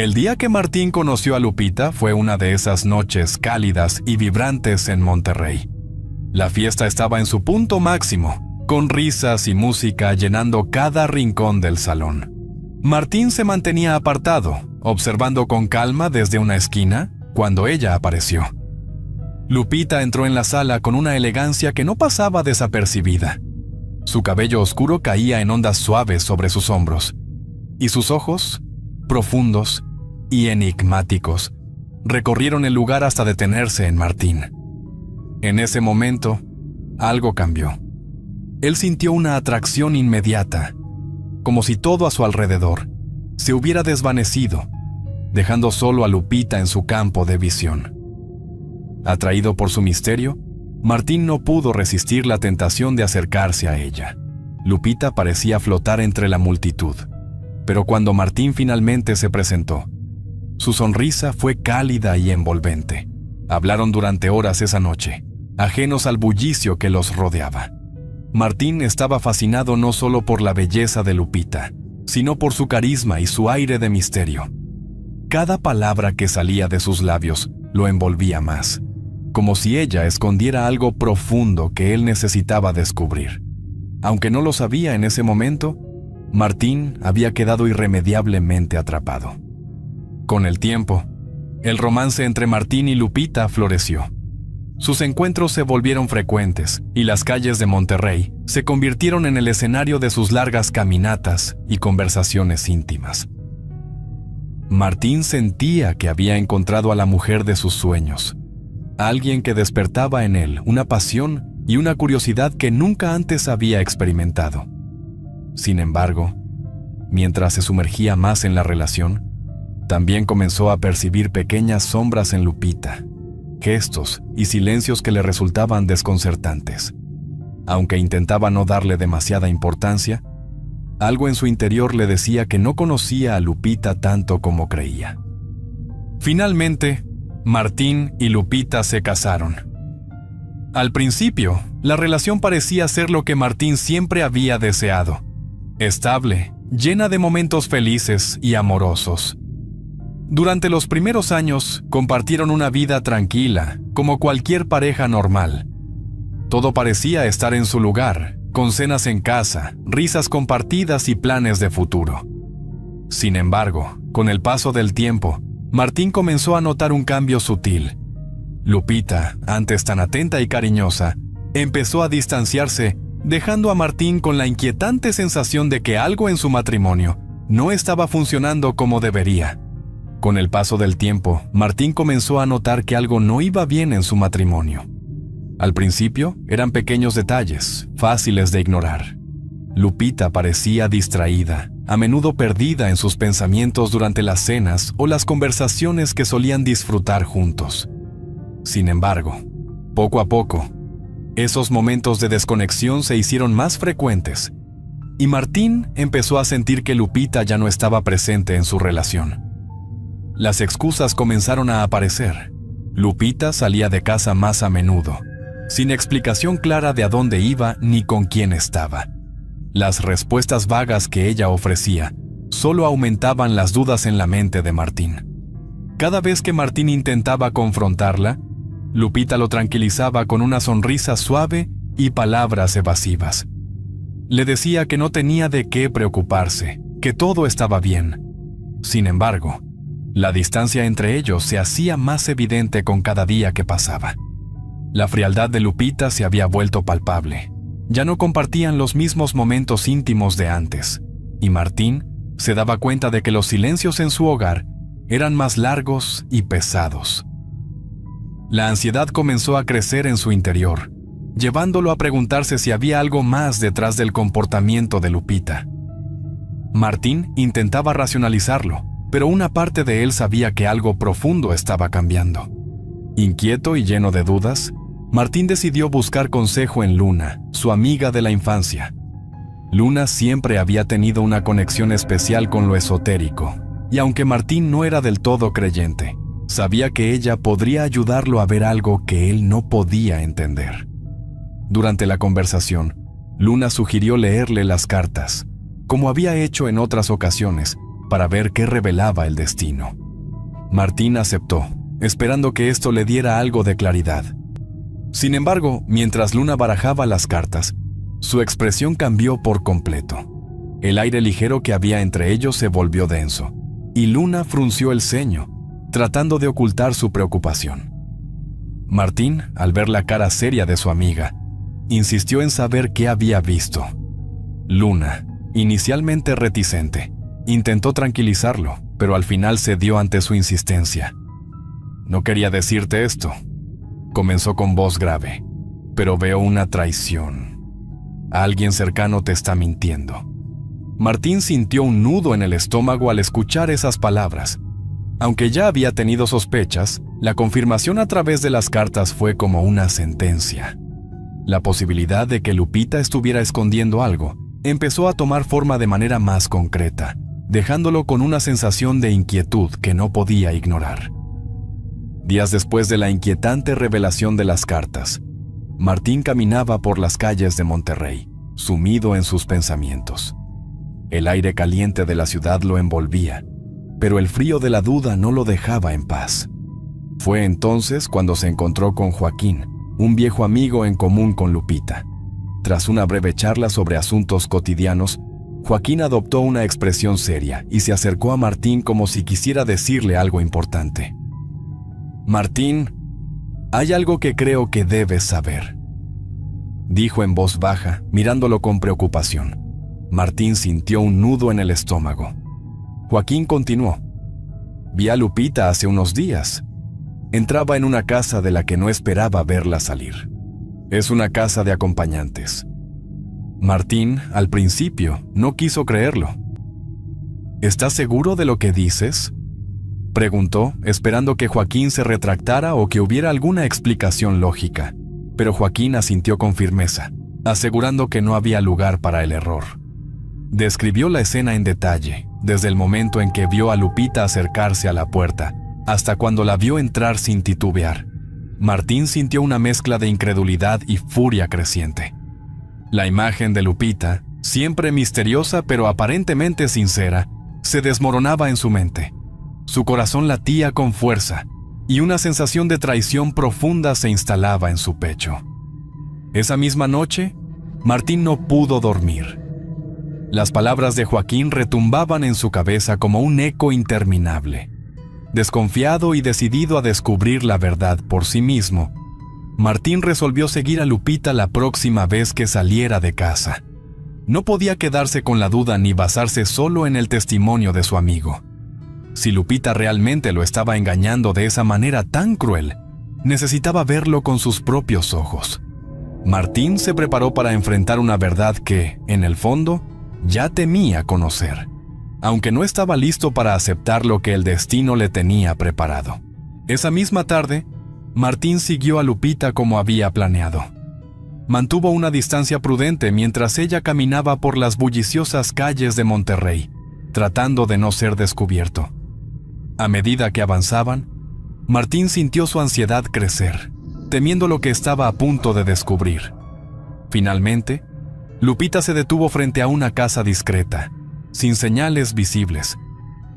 El día que Martín conoció a Lupita fue una de esas noches cálidas y vibrantes en Monterrey. La fiesta estaba en su punto máximo, con risas y música llenando cada rincón del salón. Martín se mantenía apartado, observando con calma desde una esquina, cuando ella apareció. Lupita entró en la sala con una elegancia que no pasaba desapercibida. Su cabello oscuro caía en ondas suaves sobre sus hombros, y sus ojos, profundos y enigmáticos, recorrieron el lugar hasta detenerse en Martín. En ese momento, algo cambió. Él sintió una atracción inmediata, como si todo a su alrededor se hubiera desvanecido, dejando solo a Lupita en su campo de visión. Atraído por su misterio, Martín no pudo resistir la tentación de acercarse a ella. Lupita parecía flotar entre la multitud, pero cuando Martín finalmente se presentó, su sonrisa fue cálida y envolvente. Hablaron durante horas esa noche, ajenos al bullicio que los rodeaba. Martín estaba fascinado no solo por la belleza de Lupita, sino por su carisma y su aire de misterio. Cada palabra que salía de sus labios lo envolvía más, como si ella escondiera algo profundo que él necesitaba descubrir. Aunque no lo sabía en ese momento, Martín había quedado irremediablemente atrapado. Con el tiempo, el romance entre Martín y Lupita floreció. Sus encuentros se volvieron frecuentes y las calles de Monterrey se convirtieron en el escenario de sus largas caminatas y conversaciones íntimas. Martín sentía que había encontrado a la mujer de sus sueños, alguien que despertaba en él una pasión y una curiosidad que nunca antes había experimentado. Sin embargo, mientras se sumergía más en la relación, también comenzó a percibir pequeñas sombras en Lupita, gestos y silencios que le resultaban desconcertantes. Aunque intentaba no darle demasiada importancia, algo en su interior le decía que no conocía a Lupita tanto como creía. Finalmente, Martín y Lupita se casaron. Al principio, la relación parecía ser lo que Martín siempre había deseado: estable, llena de momentos felices y amorosos. Durante los primeros años, compartieron una vida tranquila, como cualquier pareja normal. Todo parecía estar en su lugar, con cenas en casa, risas compartidas y planes de futuro. Sin embargo, con el paso del tiempo, Martín comenzó a notar un cambio sutil. Lupita, antes tan atenta y cariñosa, empezó a distanciarse, dejando a Martín con la inquietante sensación de que algo en su matrimonio no estaba funcionando como debería. Con el paso del tiempo, Martín comenzó a notar que algo no iba bien en su matrimonio. Al principio, eran pequeños detalles, fáciles de ignorar. Lupita parecía distraída, a menudo perdida en sus pensamientos durante las cenas o las conversaciones que solían disfrutar juntos. Sin embargo, poco a poco, esos momentos de desconexión se hicieron más frecuentes, y Martín empezó a sentir que Lupita ya no estaba presente en su relación. Las excusas comenzaron a aparecer. Lupita salía de casa más a menudo, sin explicación clara de a dónde iba ni con quién estaba. Las respuestas vagas que ella ofrecía solo aumentaban las dudas en la mente de Martín. Cada vez que Martín intentaba confrontarla, Lupita lo tranquilizaba con una sonrisa suave y palabras evasivas. Le decía que no tenía de qué preocuparse, que todo estaba bien. Sin embargo, la distancia entre ellos se hacía más evidente con cada día que pasaba. La frialdad de Lupita se había vuelto palpable. Ya no compartían los mismos momentos íntimos de antes, y Martín se daba cuenta de que los silencios en su hogar eran más largos y pesados. La ansiedad comenzó a crecer en su interior, llevándolo a preguntarse si había algo más detrás del comportamiento de Lupita. Martín intentaba racionalizarlo, pero una parte de él sabía que algo profundo estaba cambiando. Inquieto y lleno de dudas, Martín decidió buscar consejo en Luna, su amiga de la infancia. Luna siempre había tenido una conexión especial con lo esotérico, y aunque Martín no era del todo creyente, sabía que ella podría ayudarlo a ver algo que él no podía entender. Durante la conversación, Luna sugirió leerle las cartas, como había hecho en otras ocasiones, para ver qué revelaba el destino. Martín aceptó, esperando que esto le diera algo de claridad. Sin embargo, mientras Luna barajaba las cartas, su expresión cambió por completo. El aire ligero que había entre ellos se volvió denso, y Luna frunció el ceño, tratando de ocultar su preocupación. Martín, al ver la cara seria de su amiga, insistió en saber qué había visto. Luna, inicialmente reticente, intentó tranquilizarlo, pero al final cedió ante su insistencia. «No quería decirte esto», comenzó con voz grave, «pero veo una traición. Alguien cercano te está mintiendo». Martín sintió un nudo en el estómago al escuchar esas palabras. Aunque ya había tenido sospechas, la confirmación a través de las cartas fue como una sentencia. La posibilidad de que Lupita estuviera escondiendo algo empezó a tomar forma de manera más concreta, dejándolo con una sensación de inquietud que no podía ignorar. Días después de la inquietante revelación de las cartas, Martín caminaba por las calles de Monterrey, sumido en sus pensamientos. El aire caliente de la ciudad lo envolvía, pero el frío de la duda no lo dejaba en paz. Fue entonces cuando se encontró con Joaquín, un viejo amigo en común con Lupita. Tras una breve charla sobre asuntos cotidianos, Joaquín adoptó una expresión seria y se acercó a Martín como si quisiera decirle algo importante. «Martín, hay algo que creo que debes saber», dijo en voz baja, mirándolo con preocupación. Martín sintió un nudo en el estómago. Joaquín continuó. «Vi a Lupita hace unos días. Entraba en una casa de la que no esperaba verla salir. Es una casa de acompañantes». Martín, al principio, no quiso creerlo. «¿Estás seguro de lo que dices?», preguntó, esperando que Joaquín se retractara o que hubiera alguna explicación lógica. Pero Joaquín asintió con firmeza, asegurando que no había lugar para el error. Describió la escena en detalle, desde el momento en que vio a Lupita acercarse a la puerta, hasta cuando la vio entrar sin titubear. Martín sintió una mezcla de incredulidad y furia creciente. La imagen de Lupita, siempre misteriosa pero aparentemente sincera, se desmoronaba en su mente. Su corazón latía con fuerza, y una sensación de traición profunda se instalaba en su pecho. Esa misma noche, Martín no pudo dormir. Las palabras de Joaquín retumbaban en su cabeza como un eco interminable. Desconfiado y decidido a descubrir la verdad por sí mismo, Martín resolvió seguir a Lupita la próxima vez que saliera de casa. No podía quedarse con la duda ni basarse solo en el testimonio de su amigo. Si Lupita realmente lo estaba engañando de esa manera tan cruel, necesitaba verlo con sus propios ojos. Martín se preparó para enfrentar una verdad que, en el fondo, ya temía conocer, aunque no estaba listo para aceptar lo que el destino le tenía preparado. Esa misma tarde, Martín siguió a Lupita como había planeado. Mantuvo una distancia prudente mientras ella caminaba por las bulliciosas calles de Monterrey, tratando de no ser descubierto. A medida que avanzaban, Martín sintió su ansiedad crecer, temiendo lo que estaba a punto de descubrir. Finalmente, Lupita se detuvo frente a una casa discreta, sin señales visibles,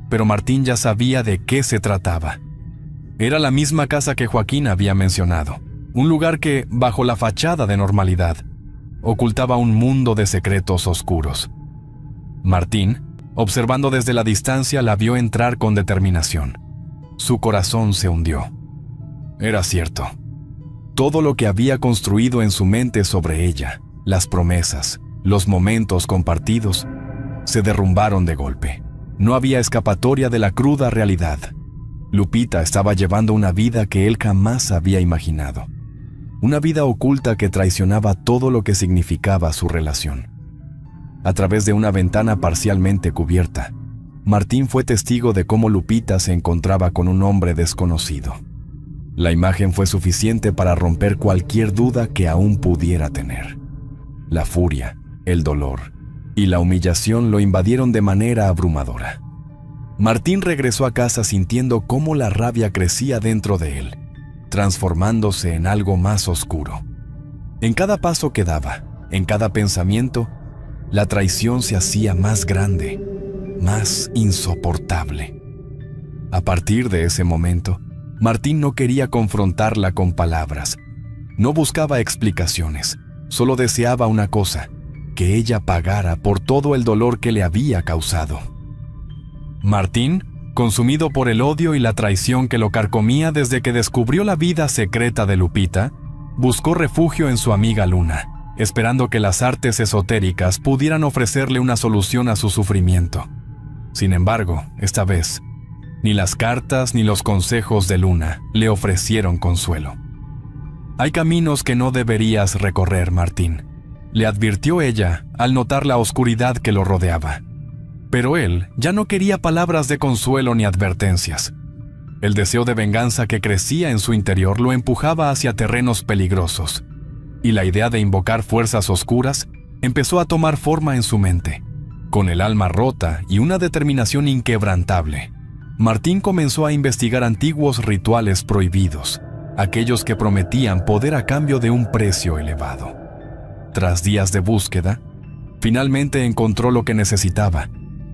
pero Martín ya sabía de qué se trataba. Era la misma casa que Joaquín había mencionado, un lugar que, bajo la fachada de normalidad, ocultaba un mundo de secretos oscuros. Martín, observando desde la distancia, la vio entrar con determinación. Su corazón se hundió. Era cierto. Todo lo que había construido en su mente sobre ella, las promesas, los momentos compartidos, se derrumbaron de golpe. No había escapatoria de la cruda realidad. Lupita estaba llevando una vida que él jamás había imaginado. Una vida oculta que traicionaba todo lo que significaba su relación. A través de una ventana parcialmente cubierta, Martín fue testigo de cómo Lupita se encontraba con un hombre desconocido. La imagen fue suficiente para romper cualquier duda que aún pudiera tener. La furia, el dolor y la humillación lo invadieron de manera abrumadora. Martín regresó a casa sintiendo cómo la rabia crecía dentro de él, transformándose en algo más oscuro. En cada paso que daba, en cada pensamiento, la traición se hacía más grande, más insoportable. A partir de ese momento, Martín no quería confrontarla con palabras. No buscaba explicaciones, solo deseaba una cosa: que ella pagara por todo el dolor que le había causado. Martín, consumido por el odio y la traición que lo carcomía desde que descubrió la vida secreta de Lupita, buscó refugio en su amiga Luna, esperando que las artes esotéricas pudieran ofrecerle una solución a su sufrimiento. Sin embargo, esta vez, ni las cartas ni los consejos de Luna le ofrecieron consuelo. «Hay caminos que no deberías recorrer, Martín», le advirtió ella al notar la oscuridad que lo rodeaba. Pero él ya no quería palabras de consuelo ni advertencias. El deseo de venganza que crecía en su interior lo empujaba hacia terrenos peligrosos, y la idea de invocar fuerzas oscuras empezó a tomar forma en su mente. Con el alma rota y una determinación inquebrantable, Martín comenzó a investigar antiguos rituales prohibidos, aquellos que prometían poder a cambio de un precio elevado. Tras días de búsqueda, finalmente encontró lo que necesitaba: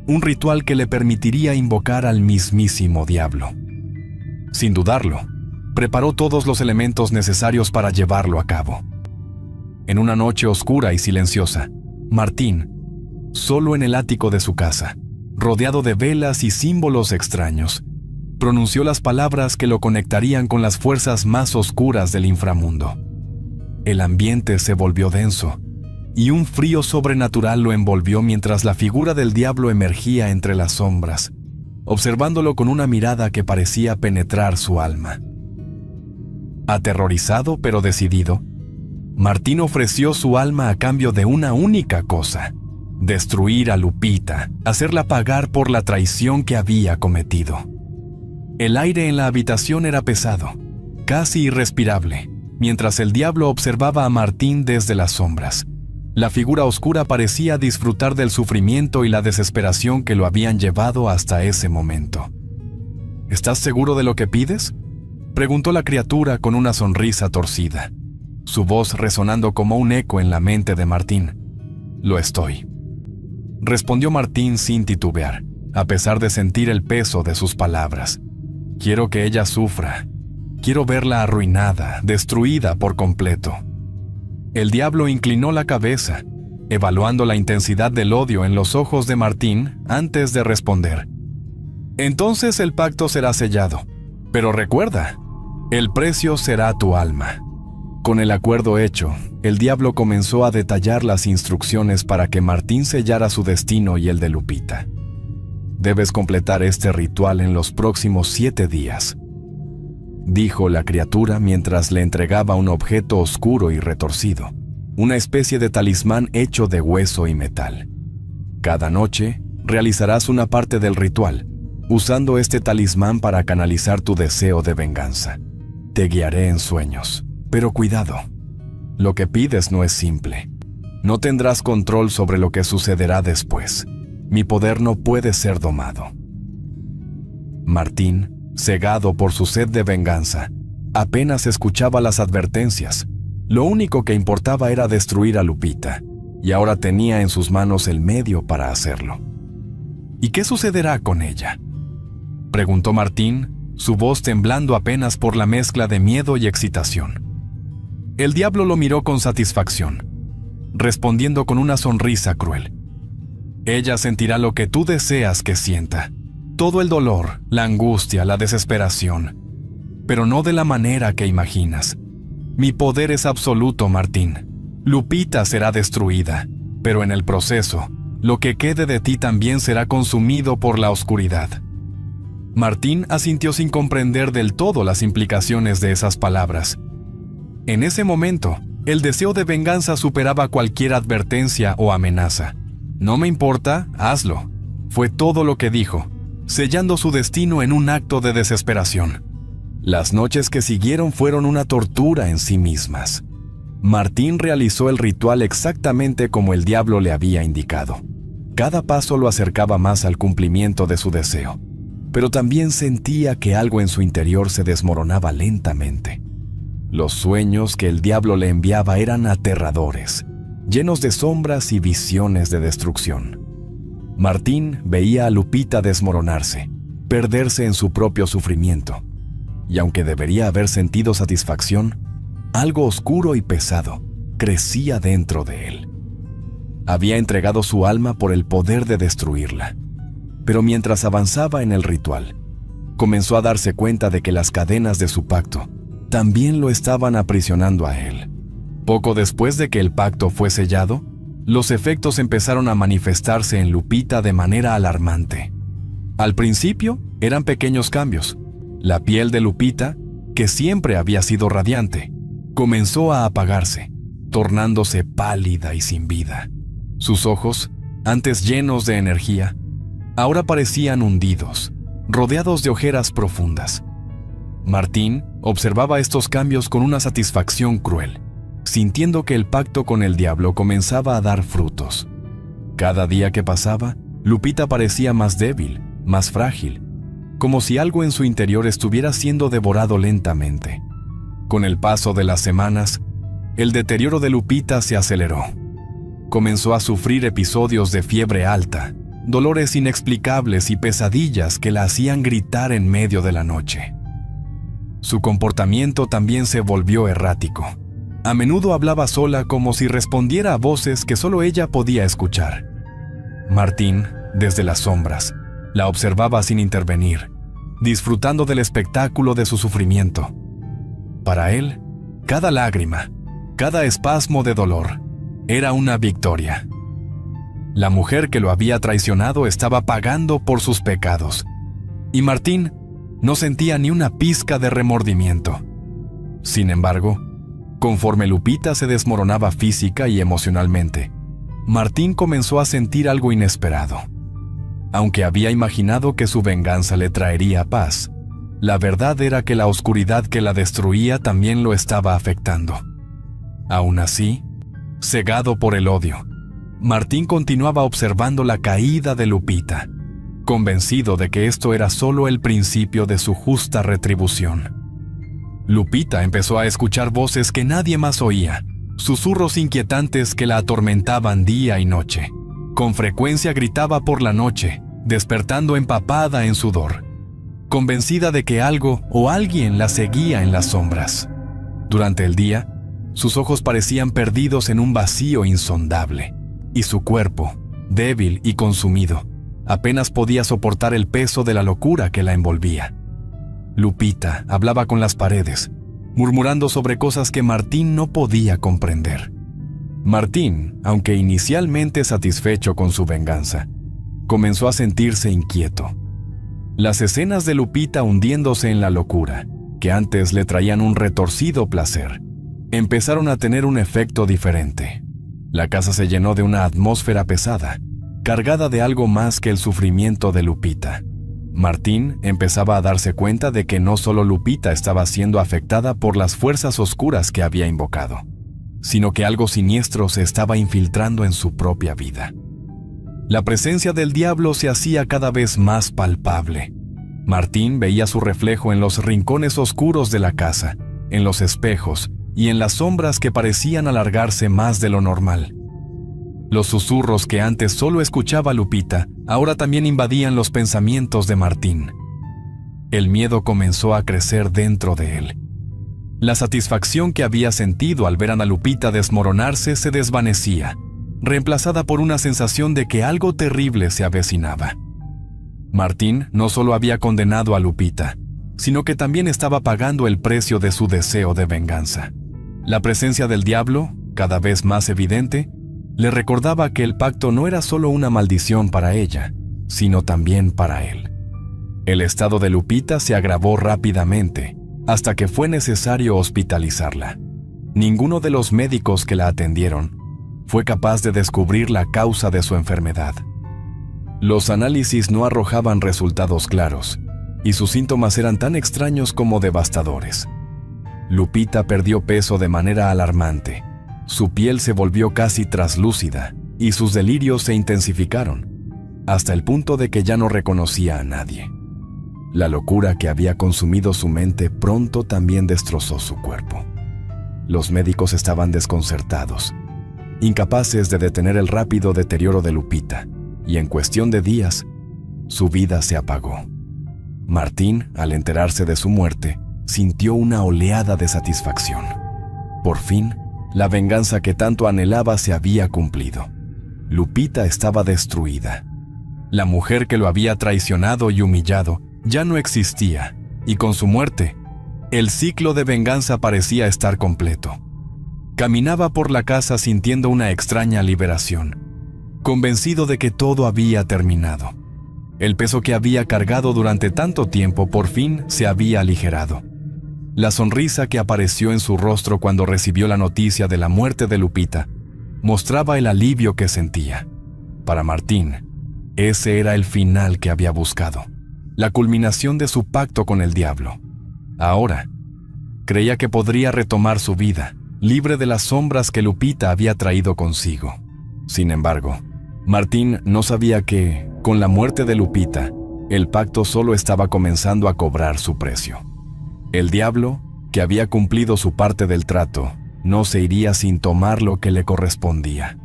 un ritual que le permitiría invocar al mismísimo diablo. Sin dudarlo, preparó todos los elementos necesarios para llevarlo a cabo. En una noche oscura y silenciosa, Martín, solo en el ático de su casa, rodeado de velas y símbolos extraños, pronunció las palabras que lo conectarían con las fuerzas más oscuras del inframundo. El ambiente se volvió denso, y un frío sobrenatural lo envolvió mientras la figura del diablo emergía entre las sombras, observándolo con una mirada que parecía penetrar su alma. Aterrorizado pero decidido, Martín ofreció su alma a cambio de una única cosa: destruir a Lupita, hacerla pagar por la traición que había cometido. El aire en la habitación era pesado, casi irrespirable, mientras el diablo observaba a Martín desde las sombras. La figura oscura parecía disfrutar del sufrimiento y la desesperación que lo habían llevado hasta ese momento. «¿Estás seguro de lo que pides?», preguntó la criatura con una sonrisa torcida, su voz resonando como un eco en la mente de Martín. «Lo estoy», respondió Martín sin titubear, a pesar de sentir el peso de sus palabras. «Quiero que ella sufra. Quiero verla arruinada, destruida por completo». El diablo inclinó la cabeza, evaluando la intensidad del odio en los ojos de Martín antes de responder. «Entonces el pacto será sellado, pero recuerda, el precio será tu alma». Con el acuerdo hecho, el diablo comenzó a detallar las instrucciones para que Martín sellara su destino y el de Lupita. «Debes completar este ritual en los próximos 7 días», dijo la criatura mientras le entregaba un objeto oscuro y retorcido, una especie de talismán hecho de hueso y metal. «Cada noche realizarás una parte del ritual, usando este talismán para canalizar tu deseo de venganza. Te guiaré en sueños, pero cuidado, lo que pides no es simple. No tendrás control sobre lo que sucederá después. Mi poder no puede ser domado». Martín, cegado por su sed de venganza, apenas escuchaba las advertencias. Lo único que importaba era destruir a Lupita, y ahora tenía en sus manos el medio para hacerlo. «¿Y qué sucederá con ella?», preguntó Martín, su voz temblando apenas por la mezcla de miedo y excitación. El diablo lo miró con satisfacción, respondiendo con una sonrisa cruel. «Ella sentirá lo que tú deseas que sienta. Todo el dolor, la angustia, la desesperación, pero no de la manera que imaginas. Mi poder es absoluto, Martín. Lupita será destruida, pero en el proceso, lo que quede de ti también será consumido por la oscuridad». Martín asintió sin comprender del todo las implicaciones de esas palabras. En ese momento, el deseo de venganza superaba cualquier advertencia o amenaza. «No me importa, hazlo», fue todo lo que dijo, sellando su destino en un acto de desesperación. Las noches que siguieron fueron una tortura en sí mismas. Martín realizó el ritual exactamente como el diablo le había indicado. Cada paso lo acercaba más al cumplimiento de su deseo, pero también sentía que algo en su interior se desmoronaba lentamente. Los sueños que el diablo le enviaba eran aterradores, llenos de sombras y visiones de destrucción. Martín veía a Lupita desmoronarse, perderse en su propio sufrimiento. Y aunque debería haber sentido satisfacción, algo oscuro y pesado crecía dentro de él. Había entregado su alma por el poder de destruirla. Pero mientras avanzaba en el ritual, comenzó a darse cuenta de que las cadenas de su pacto también lo estaban aprisionando a él. Poco después de que el pacto fue sellado, los efectos empezaron a manifestarse en Lupita de manera alarmante. Al principio eran pequeños cambios. La piel de Lupita, que siempre había sido radiante, comenzó a apagarse, tornándose pálida y sin vida. Sus ojos, antes llenos de energía, ahora parecían hundidos, rodeados de ojeras profundas. Martín observaba estos cambios con una satisfacción cruel, sintiendo que el pacto con el diablo comenzaba a dar frutos. Cada día que pasaba, Lupita parecía más débil, más frágil, como si algo en su interior estuviera siendo devorado lentamente. Con el paso de las semanas, el deterioro de Lupita se aceleró. Comenzó a sufrir episodios de fiebre alta, dolores inexplicables y pesadillas que la hacían gritar en medio de la noche. Su comportamiento también se volvió errático. A menudo hablaba sola como si respondiera a voces que solo ella podía escuchar. Martín, desde las sombras, la observaba sin intervenir, disfrutando del espectáculo de su sufrimiento. Para él, cada lágrima, cada espasmo de dolor, era una victoria. La mujer que lo había traicionado estaba pagando por sus pecados, y Martín no sentía ni una pizca de remordimiento. Sin embargo, conforme Lupita se desmoronaba física y emocionalmente, Martín comenzó a sentir algo inesperado. Aunque había imaginado que su venganza le traería paz, la verdad era que la oscuridad que la destruía también lo estaba afectando. Aún así, cegado por el odio, Martín continuaba observando la caída de Lupita, convencido de que esto era solo el principio de su justa retribución. Lupita empezó a escuchar voces que nadie más oía, susurros inquietantes que la atormentaban día y noche. Con frecuencia gritaba por la noche, despertando empapada en sudor, convencida de que algo o alguien la seguía en las sombras. Durante el día, sus ojos parecían perdidos en un vacío insondable, y su cuerpo, débil y consumido, apenas podía soportar el peso de la locura que la envolvía. Lupita hablaba con las paredes, murmurando sobre cosas que Martín no podía comprender. Martín, aunque inicialmente satisfecho con su venganza, comenzó a sentirse inquieto. Las escenas de Lupita hundiéndose en la locura, que antes le traían un retorcido placer, empezaron a tener un efecto diferente. La casa se llenó de una atmósfera pesada, cargada de algo más que el sufrimiento de Lupita. Martín empezaba a darse cuenta de que no solo Lupita estaba siendo afectada por las fuerzas oscuras que había invocado, sino que algo siniestro se estaba infiltrando en su propia vida. La presencia del diablo se hacía cada vez más palpable. Martín veía su reflejo en los rincones oscuros de la casa, en los espejos y en las sombras que parecían alargarse más de lo normal. Los susurros que antes solo escuchaba Lupita, ahora también invadían los pensamientos de Martín. El miedo comenzó a crecer dentro de él. La satisfacción que había sentido al ver a Lupita desmoronarse se desvanecía, reemplazada por una sensación de que algo terrible se avecinaba. Martín no solo había condenado a Lupita, sino que también estaba pagando el precio de su deseo de venganza. La presencia del diablo, cada vez más evidente, le recordaba que el pacto no era solo una maldición para ella, sino también para él. El estado de Lupita se agravó rápidamente, hasta que fue necesario hospitalizarla. Ninguno de los médicos que la atendieron fue capaz de descubrir la causa de su enfermedad. Los análisis no arrojaban resultados claros, y sus síntomas eran tan extraños como devastadores. Lupita perdió peso de manera alarmante, su piel se volvió casi traslúcida, y sus delirios se intensificaron, hasta el punto de que ya no reconocía a nadie. La locura que había consumido su mente pronto también destrozó su cuerpo. Los médicos estaban desconcertados, incapaces de detener el rápido deterioro de Lupita, y en cuestión de días, su vida se apagó. Martín, al enterarse de su muerte, sintió una oleada de satisfacción. Por fin, la venganza que tanto anhelaba se había cumplido. Lupita estaba destruida. La mujer que lo había traicionado y humillado ya no existía, y con su muerte, el ciclo de venganza parecía estar completo. Caminaba por la casa sintiendo una extraña liberación, convencido de que todo había terminado. El peso que había cargado durante tanto tiempo por fin se había aligerado. La sonrisa que apareció en su rostro cuando recibió la noticia de la muerte de Lupita mostraba el alivio que sentía. Para Martín, ese era el final que había buscado, la culminación de su pacto con el diablo. Ahora, creía que podría retomar su vida, libre de las sombras que Lupita había traído consigo. Sin embargo, Martín no sabía que, con la muerte de Lupita, el pacto solo estaba comenzando a cobrar su precio. El diablo, que había cumplido su parte del trato, no se iría sin tomar lo que le correspondía.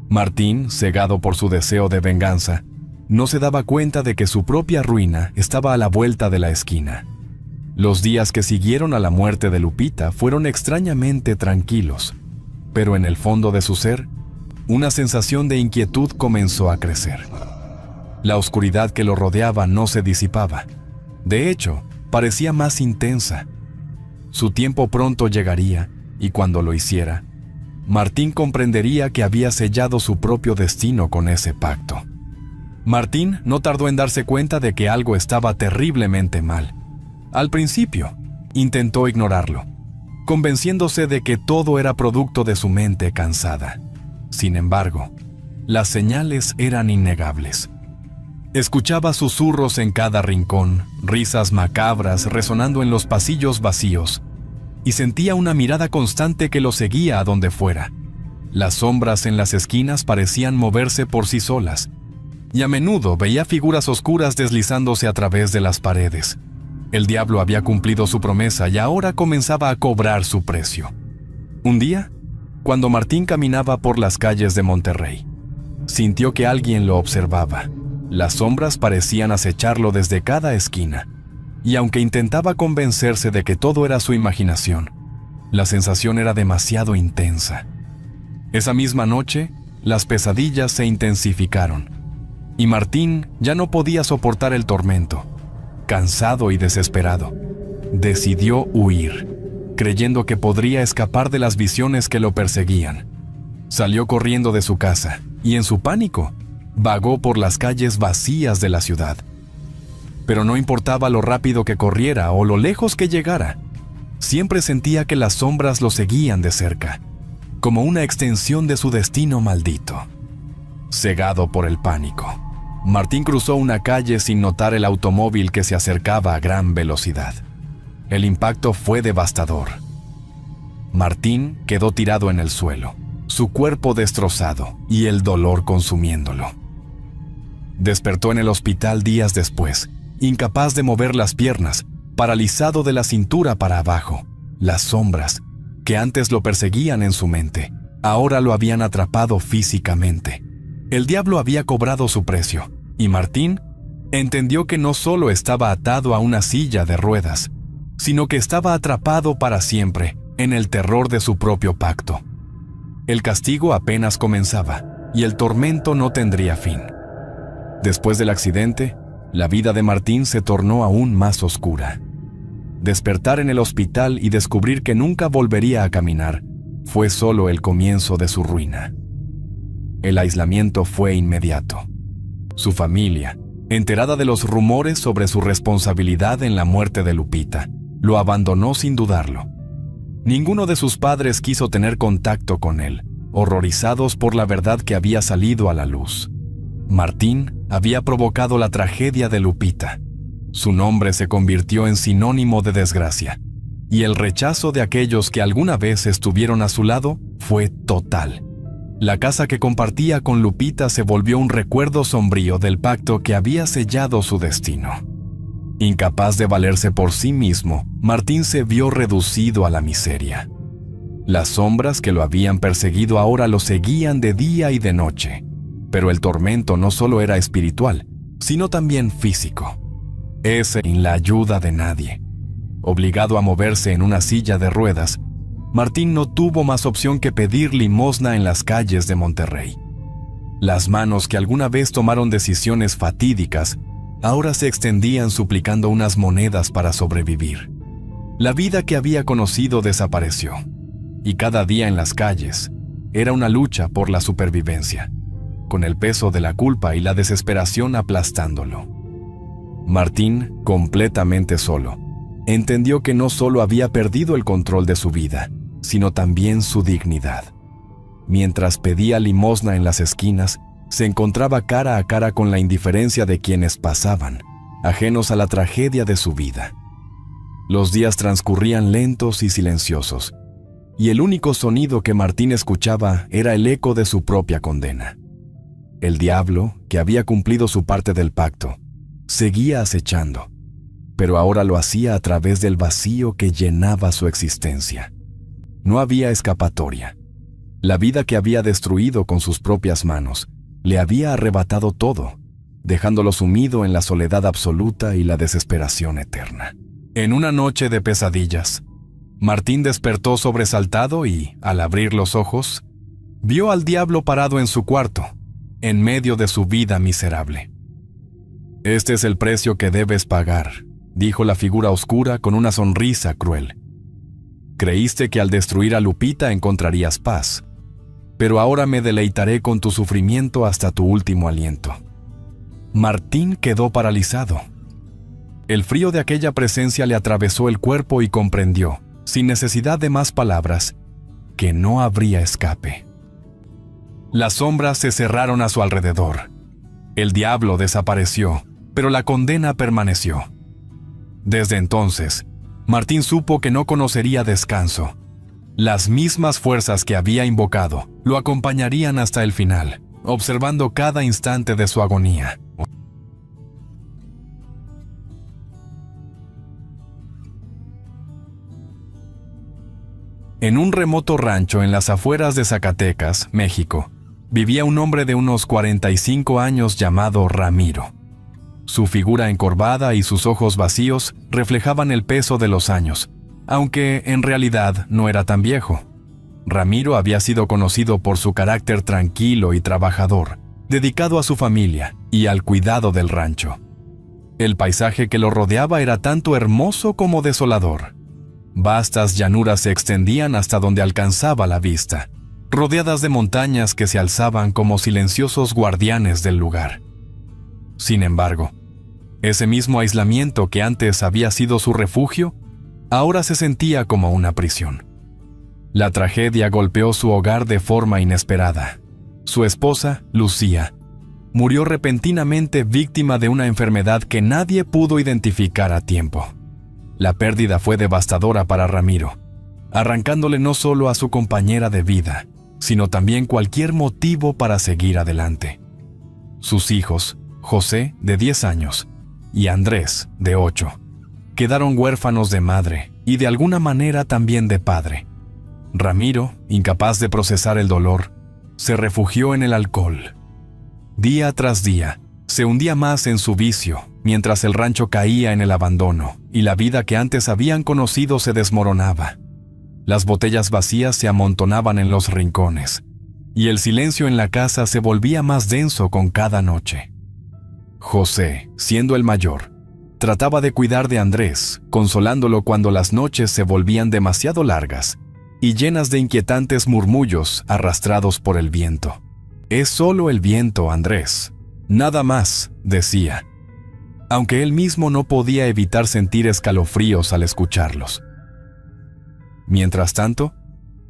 Martín, cegado por su deseo de venganza, no se daba cuenta de que su propia ruina estaba a la vuelta de la esquina. Los días que siguieron a la muerte de Lupita fueron extrañamente tranquilos, pero en el fondo de su ser, una sensación de inquietud comenzó a crecer. La oscuridad que lo rodeaba no se disipaba. De hecho, parecía más intensa. Su tiempo pronto llegaría, y cuando lo hiciera, Martín comprendería que había sellado su propio destino con ese pacto. Martín no tardó en darse cuenta de que algo estaba terriblemente mal. Al principio, intentó ignorarlo, convenciéndose de que todo era producto de su mente cansada. Sin embargo, las señales eran innegables. Escuchaba susurros en cada rincón, risas macabras resonando en los pasillos vacíos, y sentía una mirada constante que lo seguía a donde fuera. Las sombras en las esquinas parecían moverse por sí solas, y a menudo veía figuras oscuras deslizándose a través de las paredes. El diablo había cumplido su promesa y ahora comenzaba a cobrar su precio. Un día, cuando Martín caminaba por las calles de Monterrey, sintió que alguien lo observaba. Las sombras parecían acecharlo desde cada esquina, y aunque intentaba convencerse de que todo era su imaginación, la sensación era demasiado intensa. Esa misma noche, las pesadillas se intensificaron, y Martín ya no podía soportar el tormento. Cansado y desesperado, decidió huir, creyendo que podría escapar de las visiones que lo perseguían. Salió corriendo de su casa, y en su pánico, vagó por las calles vacías de la ciudad. Pero no importaba lo rápido que corriera o lo lejos que llegara, siempre sentía que las sombras lo seguían de cerca, como una extensión de su destino maldito. Cegado por el pánico, Martín cruzó una calle sin notar el automóvil que se acercaba a gran velocidad. El impacto fue devastador. Martín quedó tirado en el suelo, su cuerpo destrozado y el dolor consumiéndolo. Despertó en el hospital días después, incapaz de mover las piernas, paralizado de la cintura para abajo. Las sombras, que antes lo perseguían en su mente, ahora lo habían atrapado físicamente. El diablo había cobrado su precio, y Martín entendió que no solo estaba atado a una silla de ruedas, sino que estaba atrapado para siempre en el terror de su propio pacto. El castigo apenas comenzaba, y el tormento no tendría fin. Después del accidente, la vida de Martín se tornó aún más oscura. Despertar en el hospital y descubrir que nunca volvería a caminar fue solo el comienzo de su ruina. El aislamiento fue inmediato. Su familia, enterada de los rumores sobre su responsabilidad en la muerte de Lupita, lo abandonó sin dudarlo. Ninguno de sus padres quiso tener contacto con él, horrorizados por la verdad que había salido a la luz. Martín había provocado la tragedia de Lupita. Su nombre se convirtió en sinónimo de desgracia, y el rechazo de aquellos que alguna vez estuvieron a su lado fue total. La casa que compartía con Lupita se volvió un recuerdo sombrío del pacto que había sellado su destino. Incapaz de valerse por sí mismo, Martín se vio reducido a la miseria. Las sombras que lo habían perseguido ahora lo seguían de día y de noche. Pero el tormento no solo era espiritual, sino también físico. Sin la ayuda de nadie. Obligado a moverse en una silla de ruedas, Martín no tuvo más opción que pedir limosna en las calles de Monterrey. Las manos que alguna vez tomaron decisiones fatídicas, ahora se extendían suplicando unas monedas para sobrevivir. La vida que había conocido desapareció, y cada día en las calles era una lucha por la supervivencia, con el peso de la culpa y la desesperación aplastándolo. Martín, completamente solo, entendió que no solo había perdido el control de su vida, sino también su dignidad. Mientras pedía limosna en las esquinas, se encontraba cara a cara con la indiferencia de quienes pasaban, ajenos a la tragedia de su vida. Los días transcurrían lentos y silenciosos, y el único sonido que Martín escuchaba era el eco de su propia condena. El diablo, que había cumplido su parte del pacto, seguía acechando, pero ahora lo hacía a través del vacío que llenaba su existencia. No había escapatoria. La vida que había destruido con sus propias manos le había arrebatado todo, dejándolo sumido en la soledad absoluta y la desesperación eterna. En una noche de pesadillas, Martín despertó sobresaltado y, al abrir los ojos, vio al diablo parado en su cuarto, en medio de su vida miserable. «Este es el precio que debes pagar», dijo la figura oscura con una sonrisa cruel. «Creíste que al destruir a Lupita encontrarías paz, pero ahora me deleitaré con tu sufrimiento hasta tu último aliento». Martín quedó paralizado. El frío de aquella presencia le atravesó el cuerpo y comprendió, sin necesidad de más palabras, que no habría escape. Las sombras se cerraron a su alrededor. El diablo desapareció, pero la condena permaneció. Desde entonces, Martín supo que no conocería descanso. Las mismas fuerzas que había invocado lo acompañarían hasta el final, observando cada instante de su agonía. En un remoto rancho en las afueras de Zacatecas, México, vivía un hombre de unos 45 años llamado Ramiro. Su figura encorvada y sus ojos vacíos reflejaban el peso de los años, aunque en realidad no era tan viejo. Ramiro había sido conocido por su carácter tranquilo y trabajador, dedicado a su familia y al cuidado del rancho. El paisaje que lo rodeaba era tanto hermoso como desolador. Vastas llanuras se extendían hasta donde alcanzaba la vista, rodeadas de montañas que se alzaban como silenciosos guardianes del lugar. Sin embargo, ese mismo aislamiento que antes había sido su refugio, ahora se sentía como una prisión. La tragedia golpeó su hogar de forma inesperada. Su esposa, Lucía, murió repentinamente víctima de una enfermedad que nadie pudo identificar a tiempo. La pérdida fue devastadora para Ramiro, arrancándole no solo a su compañera de vida, sino también cualquier motivo para seguir adelante. Sus hijos, José, de 10 años, y Andrés, de 8, quedaron huérfanos de madre y de alguna manera también de padre. Ramiro, incapaz de procesar el dolor, se refugió en el alcohol. Día tras día, se hundía más en su vicio, mientras el rancho caía en el abandono y la vida que antes habían conocido se desmoronaba. Las botellas vacías se amontonaban en los rincones, y el silencio en la casa se volvía más denso con cada noche. José, siendo el mayor, trataba de cuidar de Andrés, consolándolo cuando las noches se volvían demasiado largas y llenas de inquietantes murmullos arrastrados por el viento. «Es solo el viento, Andrés. Nada más», decía, aunque él mismo no podía evitar sentir escalofríos al escucharlos. Mientras tanto,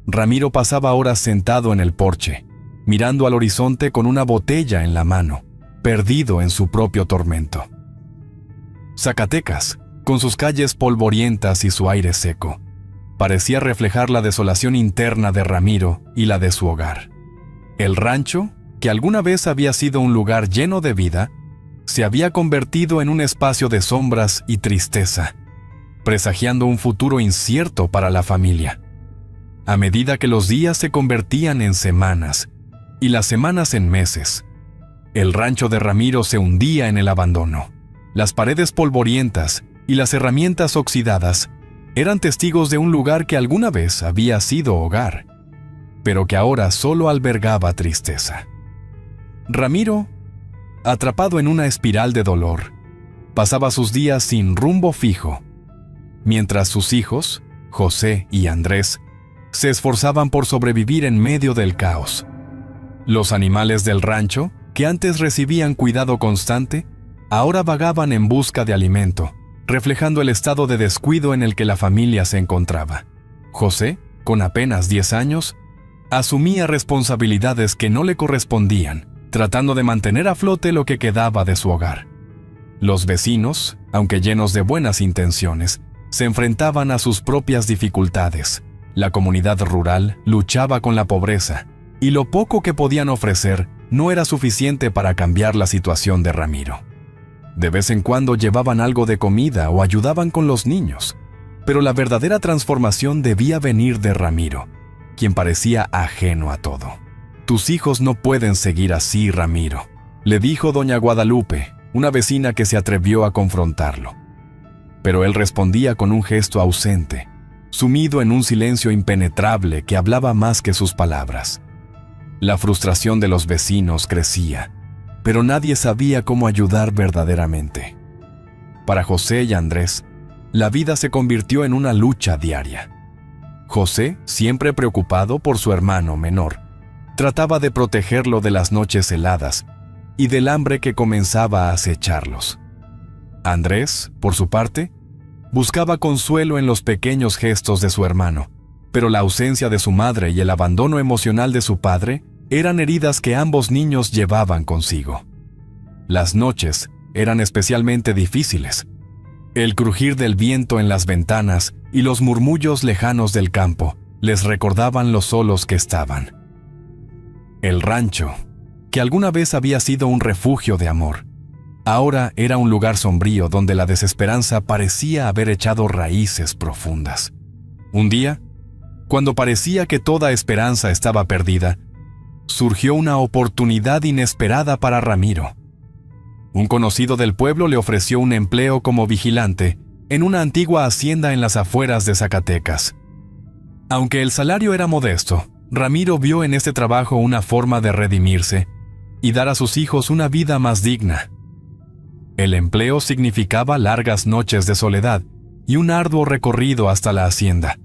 Ramiro pasaba horas sentado en el porche, mirando al horizonte con una botella en la mano, perdido en su propio tormento. Zacatecas, con sus calles polvorientas y su aire seco, parecía reflejar la desolación interna de Ramiro y la de su hogar. El rancho, que alguna vez había sido un lugar lleno de vida, se había convertido en un espacio de sombras y tristeza, presagiando un futuro incierto para la familia. A medida que los días se convertían en semanas y las semanas en meses, El rancho de Ramiro se hundía en el abandono. Las paredes polvorientas y las herramientas oxidadas eran testigos de un lugar que alguna vez había sido hogar, pero que ahora solo albergaba tristeza. Ramiro, atrapado en una espiral de dolor, pasaba sus días sin rumbo fijo, mientras sus hijos, José y Andrés, se esforzaban por sobrevivir en medio del caos. Los animales del rancho, que antes recibían cuidado constante, ahora vagaban en busca de alimento, reflejando el estado de descuido en el que la familia se encontraba. José, con apenas 10 años, asumía responsabilidades que no le correspondían, tratando de mantener a flote lo que quedaba de su hogar. Los vecinos, aunque llenos de buenas intenciones, se enfrentaban a sus propias dificultades. La comunidad rural luchaba con la pobreza, y lo poco que podían ofrecer no era suficiente para cambiar la situación de Ramiro. De vez en cuando llevaban algo de comida o ayudaban con los niños, pero la verdadera transformación debía venir de Ramiro, quien parecía ajeno a todo. «Tus hijos no pueden seguir así, Ramiro», le dijo doña Guadalupe, una vecina que se atrevió a confrontarlo. Pero él respondía con un gesto ausente, sumido en un silencio impenetrable que hablaba más que sus palabras. La frustración de los vecinos crecía, pero nadie sabía cómo ayudar verdaderamente. Para José y Andrés, la vida se convirtió en una lucha diaria. José, siempre preocupado por su hermano menor, trataba de protegerlo de las noches heladas y del hambre que comenzaba a acecharlos. Andrés, por su parte, buscaba consuelo en los pequeños gestos de su hermano, pero la ausencia de su madre y el abandono emocional de su padre eran heridas que ambos niños llevaban consigo. Las noches eran especialmente difíciles. El crujir del viento en las ventanas y los murmullos lejanos del campo les recordaban lo solos que estaban. El rancho, que alguna vez había sido un refugio de amor, ahora era un lugar sombrío donde la desesperanza parecía haber echado raíces profundas. Un día, cuando parecía que toda esperanza estaba perdida, surgió una oportunidad inesperada para Ramiro. Un conocido del pueblo le ofreció un empleo como vigilante en una antigua hacienda en las afueras de Zacatecas. Aunque el salario era modesto, Ramiro vio en este trabajo una forma de redimirse y dar a sus hijos una vida más digna. El empleo significaba largas noches de soledad y un arduo recorrido hasta la hacienda.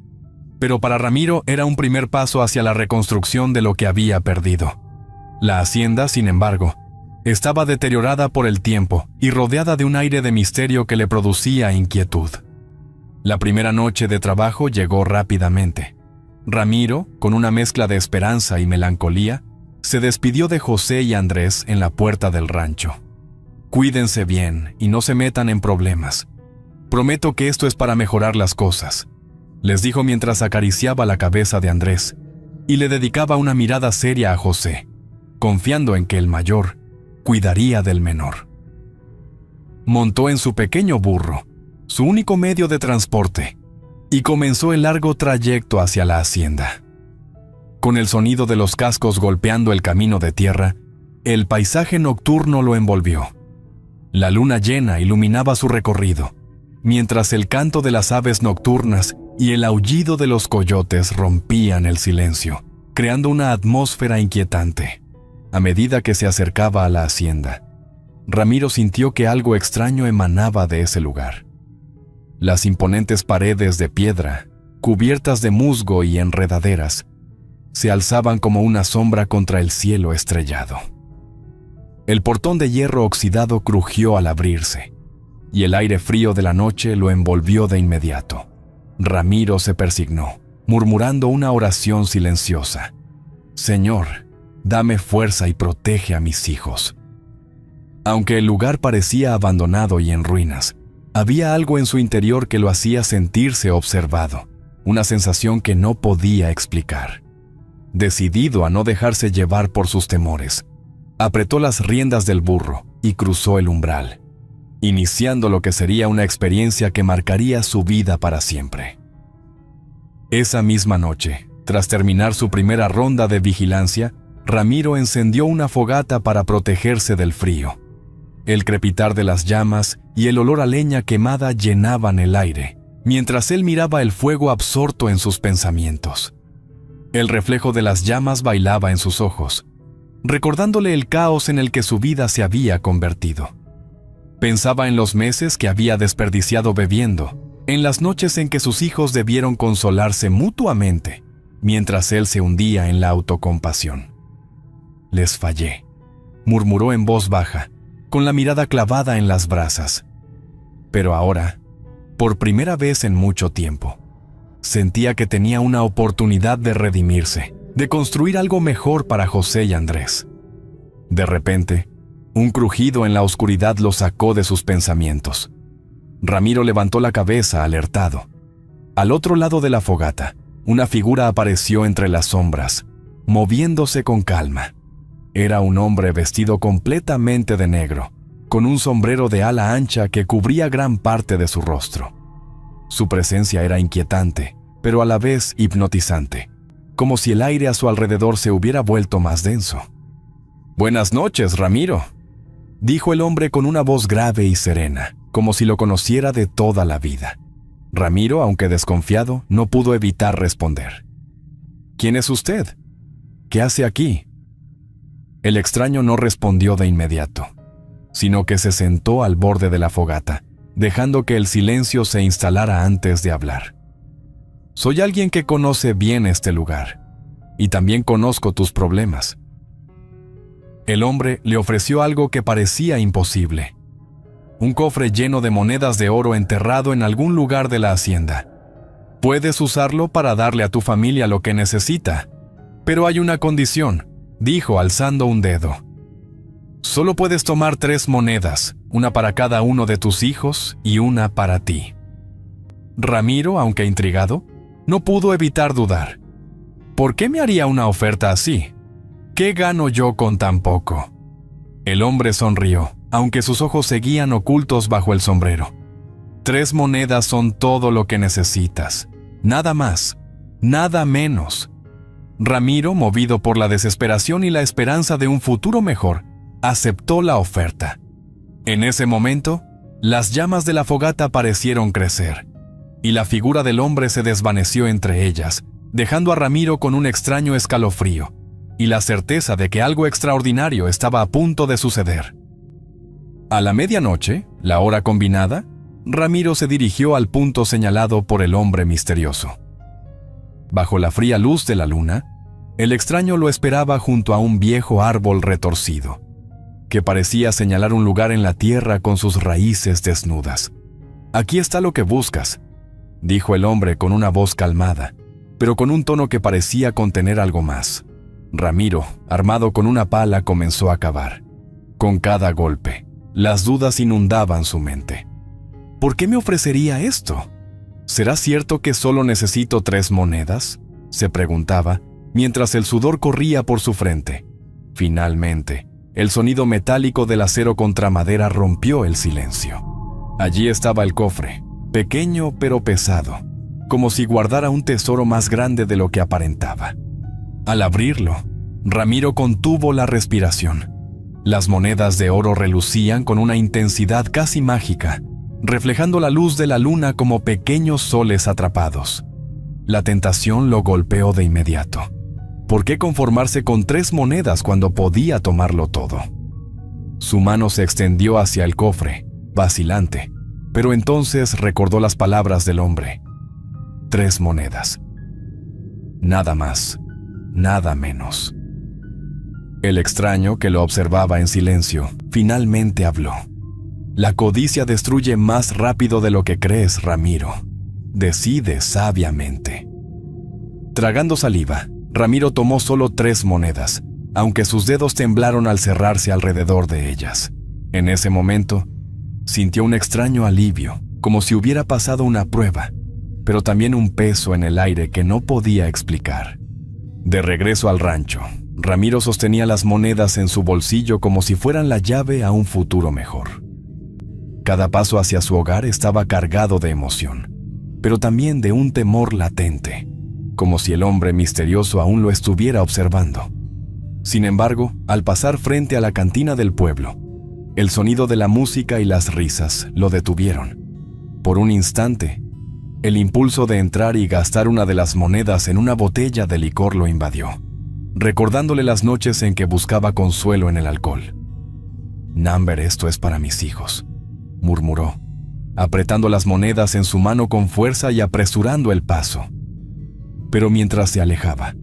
Pero para Ramiro era un primer paso hacia la reconstrucción de lo que había perdido. La hacienda, sin embargo, estaba deteriorada por el tiempo y rodeada de un aire de misterio que le producía inquietud. La primera noche de trabajo llegó rápidamente. Ramiro, con una mezcla de esperanza y melancolía, se despidió de José y Andrés en la puerta del rancho. «Cuídense bien y no se metan en problemas. Prometo que esto es para mejorar las cosas», les dijo mientras acariciaba la cabeza de Andrés y le dedicaba una mirada seria a José, confiando en que el mayor cuidaría del menor. Montó en su pequeño burro, su único medio de transporte, y comenzó el largo trayecto hacia la hacienda. Con el sonido de los cascos golpeando el camino de tierra, el paisaje nocturno lo envolvió. La luna llena iluminaba su recorrido, mientras el canto de las aves nocturnas y el aullido de los coyotes rompían el silencio, creando una atmósfera inquietante. A medida que se acercaba a la hacienda, Ramiro sintió que algo extraño emanaba de ese lugar. Las imponentes paredes de piedra, cubiertas de musgo y enredaderas, se alzaban como una sombra contra el cielo estrellado. El portón de hierro oxidado crujió al abrirse, y el aire frío de la noche lo envolvió de inmediato. Ramiro se persignó, murmurando una oración silenciosa. «Señor, dame fuerza y protege a mis hijos». Aunque el lugar parecía abandonado y en ruinas, había algo en su interior que lo hacía sentirse observado, una sensación que no podía explicar. Decidido a no dejarse llevar por sus temores, apretó las riendas del burro y cruzó el umbral, iniciando lo que sería una experiencia que marcaría su vida para siempre. Esa misma noche, tras terminar su primera ronda de vigilancia, Ramiro encendió una fogata para protegerse del frío. El crepitar de las llamas y el olor a leña quemada llenaban el aire, mientras él miraba el fuego absorto en sus pensamientos. El reflejo de las llamas bailaba en sus ojos, recordándole el caos en el que su vida se había convertido. Pensaba en los meses que había desperdiciado bebiendo, en las noches en que sus hijos debieron consolarse mutuamente, mientras él se hundía en la autocompasión. «Les fallé», murmuró en voz baja, con la mirada clavada en las brasas. Pero ahora, por primera vez en mucho tiempo, sentía que tenía una oportunidad de redimirse, de construir algo mejor para José y Andrés. De repente, un crujido en la oscuridad lo sacó de sus pensamientos. Ramiro levantó la cabeza alertado. Al otro lado de la fogata, una figura apareció entre las sombras, moviéndose con calma. Era un hombre vestido completamente de negro, con un sombrero de ala ancha que cubría gran parte de su rostro. Su presencia era inquietante, pero a la vez hipnotizante, como si el aire a su alrededor se hubiera vuelto más denso. «Buenas noches, Ramiro», dijo el hombre con una voz grave y serena, como si lo conociera de toda la vida. Ramiro, aunque desconfiado, no pudo evitar responder. «¿Quién es usted? ¿Qué hace aquí?» El extraño no respondió de inmediato, sino que se sentó al borde de la fogata, dejando que el silencio se instalara antes de hablar. «Soy alguien que conoce bien este lugar, y también conozco tus problemas». El hombre le ofreció algo que parecía imposible: un cofre lleno de monedas de oro enterrado en algún lugar de la hacienda. «Puedes usarlo para darle a tu familia lo que necesita, pero hay una condición», dijo alzando un dedo. «Solo puedes tomar 3 monedas, una para cada uno de tus hijos y una para ti». Ramiro, aunque intrigado, no pudo evitar dudar. ¿Por qué me haría una oferta así? ¿Qué gano yo con tan poco? El hombre sonrió, aunque sus ojos seguían ocultos bajo el sombrero. 3 monedas son todo lo que necesitas. Nada más, nada menos. Ramiro, movido por la desesperación y la esperanza de un futuro mejor, aceptó la oferta. En ese momento, las llamas de la fogata parecieron crecer, y la figura del hombre se desvaneció entre ellas, dejando a Ramiro con un extraño escalofrío y la certeza de que algo extraordinario estaba a punto de suceder. A la medianoche, la hora combinada, Ramiro se dirigió al punto señalado por el hombre misterioso. Bajo la fría luz de la luna, el extraño lo esperaba junto a un viejo árbol retorcido, que parecía señalar un lugar en la tierra con sus raíces desnudas. «Aquí está lo que buscas», dijo el hombre con una voz calmada, pero con un tono que parecía contener algo más. Ramiro, armado con una pala, comenzó a cavar. Con cada golpe, las dudas inundaban su mente. ¿Por qué me ofrecería esto? ¿Será cierto que solo necesito 3 monedas?, se preguntaba, mientras el sudor corría por su frente. Finalmente, el sonido metálico del acero contra madera rompió el silencio. Allí estaba el cofre, pequeño pero pesado, como si guardara un tesoro más grande de lo que aparentaba. Al abrirlo, Ramiro contuvo la respiración. Las monedas de oro relucían con una intensidad casi mágica, reflejando la luz de la luna como pequeños soles atrapados. La tentación lo golpeó de inmediato. ¿Por qué conformarse con 3 monedas cuando podía tomarlo todo? Su mano se extendió hacia el cofre, vacilante, pero entonces recordó las palabras del hombre. 3 monedas. Nada más, nada menos. El extraño, que lo observaba en silencio, finalmente habló. «La codicia destruye más rápido de lo que crees, Ramiro. Decide sabiamente». Tragando saliva, Ramiro tomó solo 3 monedas, aunque sus dedos temblaron al cerrarse alrededor de ellas. En ese momento, sintió un extraño alivio, como si hubiera pasado una prueba, pero también un peso en el aire que no podía explicar. De regreso al rancho, Ramiro sostenía las monedas en su bolsillo como si fueran la llave a un futuro mejor. Cada paso hacia su hogar estaba cargado de emoción, pero también de un temor latente, como si el hombre misterioso aún lo estuviera observando. Sin embargo, al pasar frente a la cantina del pueblo, el sonido de la música y las risas lo detuvieron. Por un instante, el impulso de entrar y gastar una de las monedas en una botella de licor lo invadió, recordándole las noches en que buscaba consuelo en el alcohol. «Number, esto es para mis hijos», murmuró, apretando las monedas en su mano con fuerza y apresurando el paso. Pero mientras se alejaba,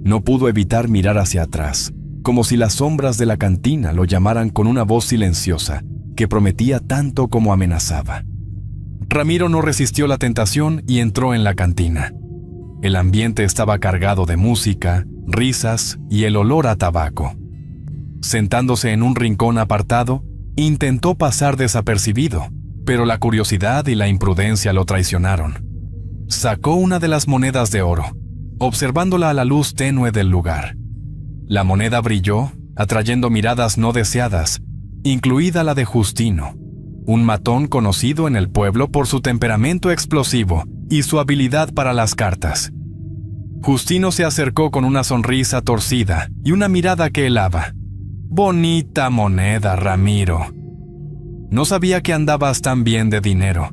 no pudo evitar mirar hacia atrás, como si las sombras de la cantina lo llamaran con una voz silenciosa que prometía tanto como amenazaba. Ramiro no resistió la tentación y entró en la cantina. El ambiente estaba cargado de música, risas y el olor a tabaco. Sentándose en un rincón apartado, intentó pasar desapercibido, pero la curiosidad y la imprudencia lo traicionaron. Sacó una de las monedas de oro, observándola a la luz tenue del lugar. La moneda brilló, atrayendo miradas no deseadas, incluida la de Justino, un matón conocido en el pueblo por su temperamento explosivo y su habilidad para las cartas. Justino se acercó con una sonrisa torcida y una mirada que helaba. «Bonita moneda, Ramiro. No sabía que andabas tan bien de dinero.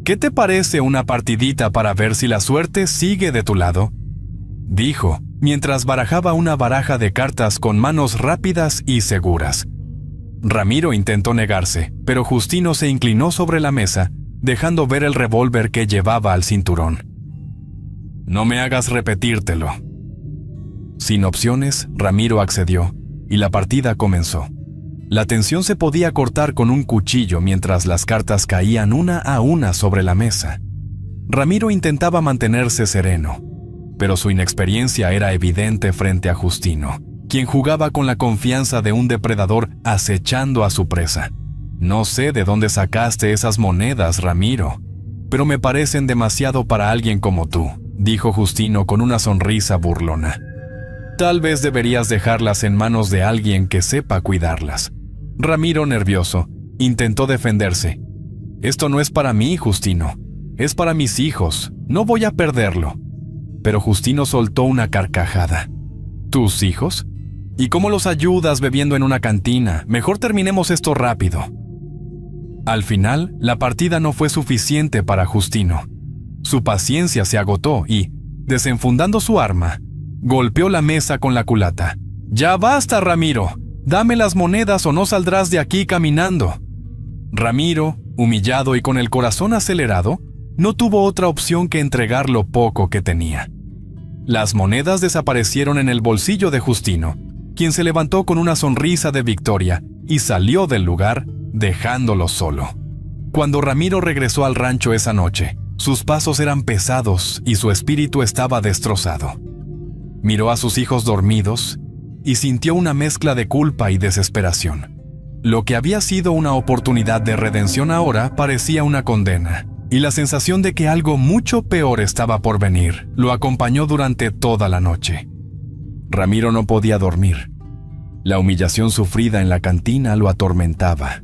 ¿Qué te parece una partidita para ver si la suerte sigue de tu lado?», dijo, mientras barajaba una baraja de cartas con manos rápidas y seguras. Ramiro intentó negarse, pero Justino se inclinó sobre la mesa, dejando ver el revólver que llevaba al cinturón. «No me hagas repetírtelo». Sin opciones, Ramiro accedió, y la partida comenzó. La tensión se podía cortar con un cuchillo mientras las cartas caían una a una sobre la mesa. Ramiro intentaba mantenerse sereno, pero su inexperiencia era evidente frente a Justino, quien jugaba con la confianza de un depredador acechando a su presa. «No sé de dónde sacaste esas monedas, Ramiro, pero me parecen demasiado para alguien como tú», dijo Justino con una sonrisa burlona. «Tal vez deberías dejarlas en manos de alguien que sepa cuidarlas». Ramiro, nervioso, intentó defenderse. «Esto no es para mí, Justino. Es para mis hijos. No voy a perderlo». Pero Justino soltó una carcajada. «¿Tus hijos? ¿Y cómo los ayudas bebiendo en una cantina? Mejor terminemos esto rápido». Al final, la partida no fue suficiente para Justino. Su paciencia se agotó y, desenfundando su arma, golpeó la mesa con la culata. «¡Ya basta, Ramiro! Dame las monedas o no saldrás de aquí caminando». Ramiro, humillado y con el corazón acelerado, no tuvo otra opción que entregar lo poco que tenía. Las monedas desaparecieron en el bolsillo de Justino, quien se levantó con una sonrisa de victoria y salió del lugar, dejándolo solo. Cuando Ramiro regresó al rancho esa noche, sus pasos eran pesados y su espíritu estaba destrozado. Miró a sus hijos dormidos y sintió una mezcla de culpa y desesperación. Lo que había sido una oportunidad de redención ahora parecía una condena, y la sensación de que algo mucho peor estaba por venir lo acompañó durante toda la noche. Ramiro no podía dormir. La humillación sufrida en la cantina lo atormentaba,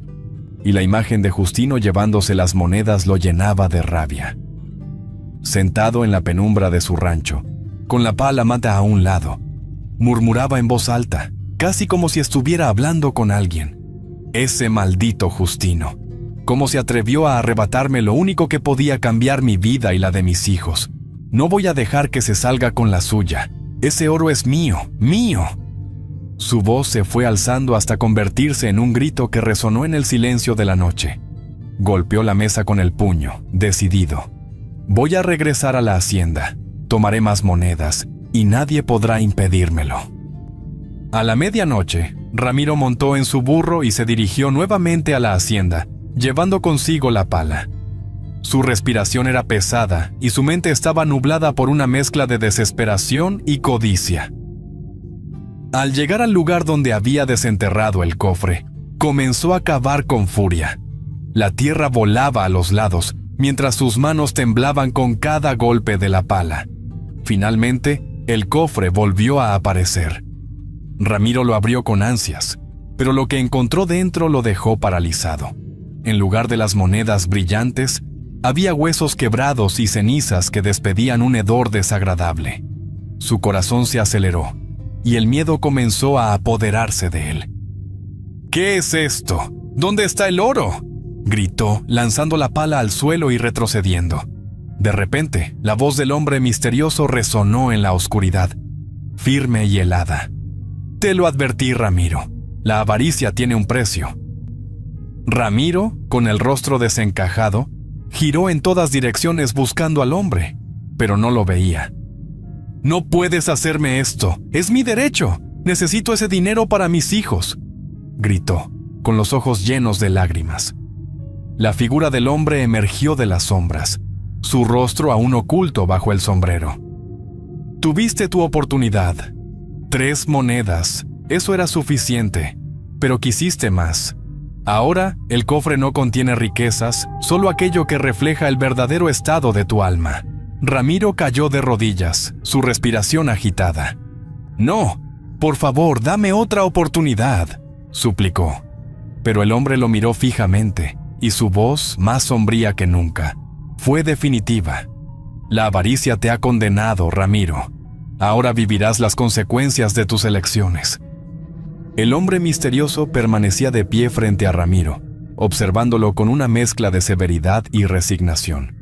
y la imagen de Justino llevándose las monedas lo llenaba de rabia. Sentado en la penumbra de su rancho, con la pala mata a un lado, murmuraba en voz alta, casi como si estuviera hablando con alguien. «Ese maldito Justino. ¿Cómo se atrevió a arrebatarme lo único que podía cambiar mi vida y la de mis hijos? No voy a dejar que se salga con la suya. Ese oro es mío, mío». Su voz se fue alzando hasta convertirse en un grito que resonó en el silencio de la noche. Golpeó la mesa con el puño, decidido. «Voy a regresar a la hacienda. Tomaré más monedas y nadie podrá impedírmelo». A la medianoche, Ramiro montó en su burro y se dirigió nuevamente a la hacienda, llevando consigo la pala. Su respiración era pesada y su mente estaba nublada por una mezcla de desesperación y codicia. Al llegar al lugar donde había desenterrado el cofre, comenzó a cavar con furia. La tierra volaba a los lados, mientras sus manos temblaban con cada golpe de la pala. Finalmente, el cofre volvió a aparecer. Ramiro lo abrió con ansias, pero lo que encontró dentro lo dejó paralizado. En lugar de las monedas brillantes, había huesos quebrados y cenizas que despedían un hedor desagradable. Su corazón se aceleró, y el miedo comenzó a apoderarse de él. ¿Qué es esto? ¿Dónde está el oro?, gritó, lanzando la pala al suelo y retrocediendo. De repente, la voz del hombre misterioso resonó en la oscuridad, firme y helada. Te lo advertí, Ramiro. La avaricia tiene un precio. Ramiro, con el rostro desencajado, giró en todas direcciones buscando al hombre, pero no lo veía. No puedes hacerme esto. Es mi derecho. Necesito ese dinero para mis hijos, gritó, con los ojos llenos de lágrimas. La figura del hombre emergió de las sombras, su rostro aún oculto bajo el sombrero. Tuviste tu oportunidad. 3 monedas. Eso era suficiente, pero quisiste más. Ahora, el cofre no contiene riquezas, solo aquello que refleja el verdadero estado de tu alma. Ramiro cayó de rodillas, su respiración agitada. No, por favor, dame otra oportunidad, suplicó. Pero el hombre lo miró fijamente, y su voz, más sombría que nunca, fue definitiva. La avaricia te ha condenado, Ramiro. Ahora vivirás las consecuencias de tus elecciones. El hombre misterioso permanecía de pie frente a Ramiro, observándolo con una mezcla de severidad y resignación.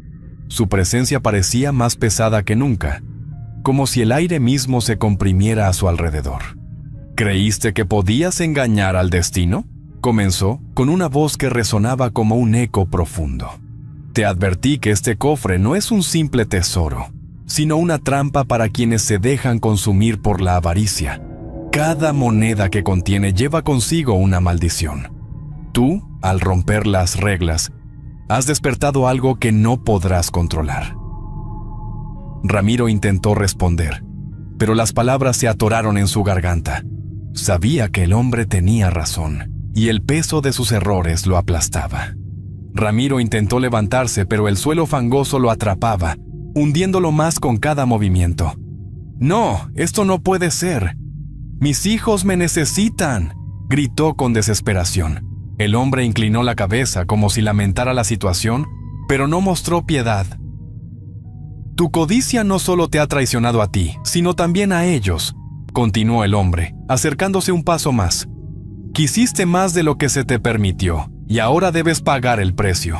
Su presencia parecía más pesada que nunca, como si el aire mismo se comprimiera a su alrededor. ¿Creíste que podías engañar al destino?, comenzó, con una voz que resonaba como un eco profundo. Te advertí que este cofre no es un simple tesoro, sino una trampa para quienes se dejan consumir por la avaricia. Cada moneda que contiene lleva consigo una maldición. Tú, al romper las reglas, has despertado algo que no podrás controlar. Ramiro intentó responder, pero las palabras se atoraron en su garganta. Sabía que el hombre tenía razón, y el peso de sus errores lo aplastaba. Ramiro intentó levantarse, pero el suelo fangoso lo atrapaba, hundiéndolo más con cada movimiento. «No, esto no puede ser. Mis hijos me necesitan», gritó con desesperación. El hombre inclinó la cabeza como si lamentara la situación, pero no mostró piedad. «Tu codicia no solo te ha traicionado a ti, sino también a ellos», continuó el hombre, acercándose un paso más. «Quisiste más de lo que se te permitió, y ahora debes pagar el precio.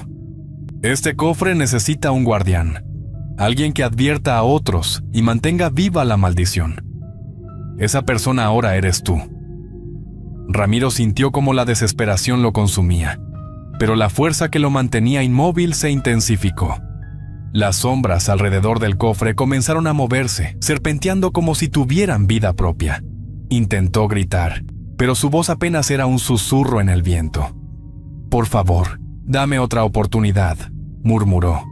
Este cofre necesita un guardián, alguien que advierta a otros y mantenga viva la maldición. Esa persona ahora eres tú». Ramiro sintió como la desesperación lo consumía, pero la fuerza que lo mantenía inmóvil se intensificó. Las sombras alrededor del cofre comenzaron a moverse, serpenteando como si tuvieran vida propia. Intentó gritar, pero su voz apenas era un susurro en el viento. «Por favor, dame otra oportunidad», murmuró,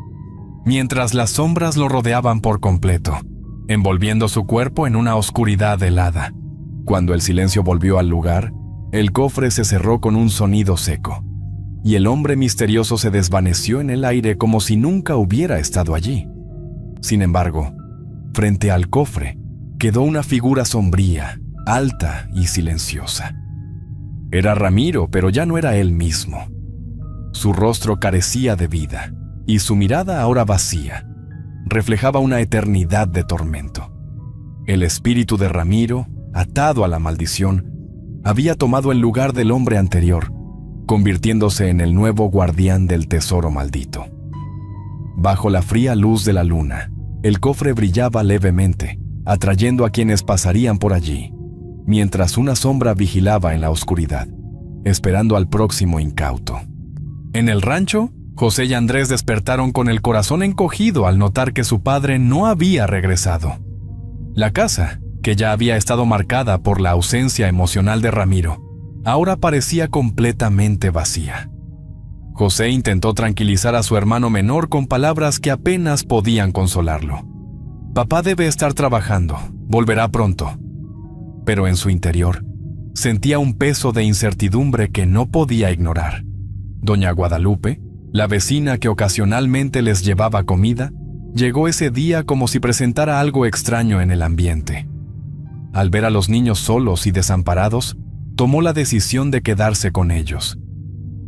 mientras las sombras lo rodeaban por completo, envolviendo su cuerpo en una oscuridad helada. Cuando el silencio volvió al lugar, el cofre se cerró con un sonido seco, y el hombre misterioso se desvaneció en el aire como si nunca hubiera estado allí. Sin embargo, frente al cofre, quedó una figura sombría, alta y silenciosa. Era Ramiro, pero ya no era él mismo. Su rostro carecía de vida, y su mirada, ahora vacía, reflejaba una eternidad de tormento. El espíritu de Ramiro, atado a la maldición, había tomado el lugar del hombre anterior, convirtiéndose en el nuevo guardián del tesoro maldito. Bajo la fría luz de la luna, el cofre brillaba levemente, atrayendo a quienes pasarían por allí, mientras una sombra vigilaba en la oscuridad, esperando al próximo incauto. En el rancho, José y Andrés despertaron con el corazón encogido al notar que su padre no había regresado. La casa, que ya había estado marcada por la ausencia emocional de Ramiro, ahora parecía completamente vacía. José intentó tranquilizar a su hermano menor con palabras que apenas podían consolarlo. «Papá debe estar trabajando, volverá pronto». Pero en su interior, sentía un peso de incertidumbre que no podía ignorar. Doña Guadalupe, la vecina que ocasionalmente les llevaba comida, llegó ese día como si presentara algo extraño en el ambiente. Al ver a los niños solos y desamparados, tomó la decisión de quedarse con ellos.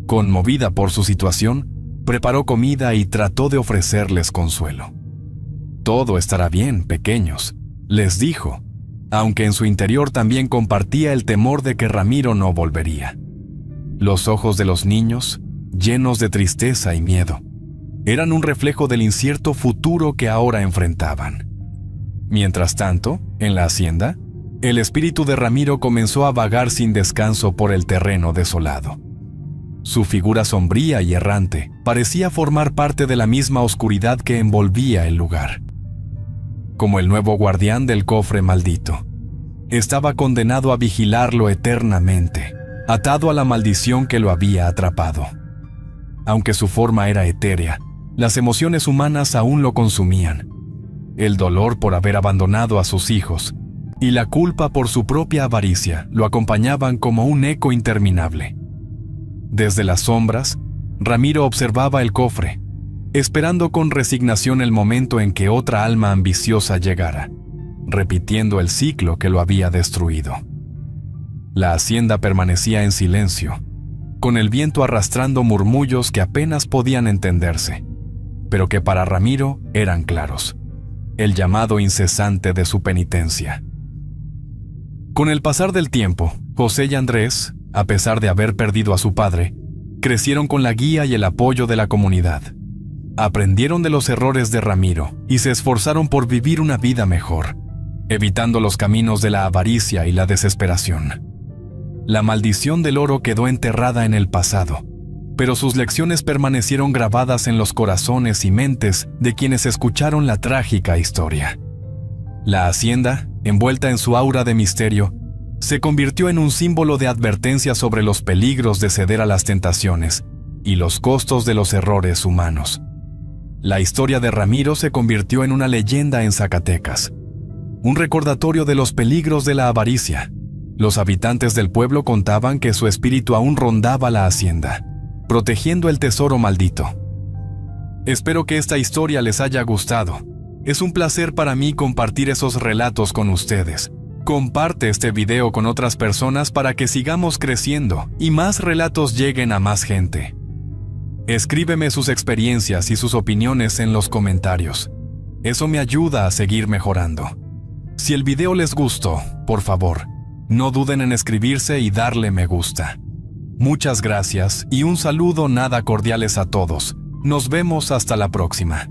Conmovida por su situación, preparó comida y trató de ofrecerles consuelo. «Todo estará bien, pequeños», les dijo, aunque en su interior también compartía el temor de que Ramiro no volvería. Los ojos de los niños, llenos de tristeza y miedo, eran un reflejo del incierto futuro que ahora enfrentaban. Mientras tanto, en la hacienda, el espíritu de Ramiro comenzó a vagar sin descanso por el terreno desolado. Su figura sombría y errante parecía formar parte de la misma oscuridad que envolvía el lugar. Como el nuevo guardián del cofre maldito, estaba condenado a vigilarlo eternamente, atado a la maldición que lo había atrapado. Aunque su forma era etérea, las emociones humanas aún lo consumían. El dolor por haber abandonado a sus hijos y la culpa por su propia avaricia lo acompañaban como un eco interminable. Desde las sombras, Ramiro observaba el cofre, esperando con resignación el momento en que otra alma ambiciosa llegara, repitiendo el ciclo que lo había destruido. La hacienda permanecía en silencio, con el viento arrastrando murmullos que apenas podían entenderse, pero que para Ramiro eran claros, el llamado incesante de su penitencia. Con el pasar del tiempo, José y Andrés, a pesar de haber perdido a su padre, crecieron con la guía y el apoyo de la comunidad. Aprendieron de los errores de Ramiro y se esforzaron por vivir una vida mejor, evitando los caminos de la avaricia y la desesperación. La maldición del oro quedó enterrada en el pasado, pero sus lecciones permanecieron grabadas en los corazones y mentes de quienes escucharon la trágica historia. La hacienda, envuelta en su aura de misterio, se convirtió en un símbolo de advertencia sobre los peligros de ceder a las tentaciones y los costos de los errores humanos. La historia de Ramiro se convirtió en una leyenda en Zacatecas, un recordatorio de los peligros de la avaricia. Los habitantes del pueblo contaban que su espíritu aún rondaba la hacienda, protegiendo el tesoro maldito. Espero que esta historia les haya gustado. Es un placer para mí compartir esos relatos con ustedes. Comparte este video con otras personas para que sigamos creciendo y más relatos lleguen a más gente. Escríbeme sus experiencias y sus opiniones en los comentarios. Eso me ayuda a seguir mejorando. Si el video les gustó, por favor, no duden en escribirse y darle me gusta. Muchas gracias y un saludo nada cordiales a todos. Nos vemos hasta la próxima.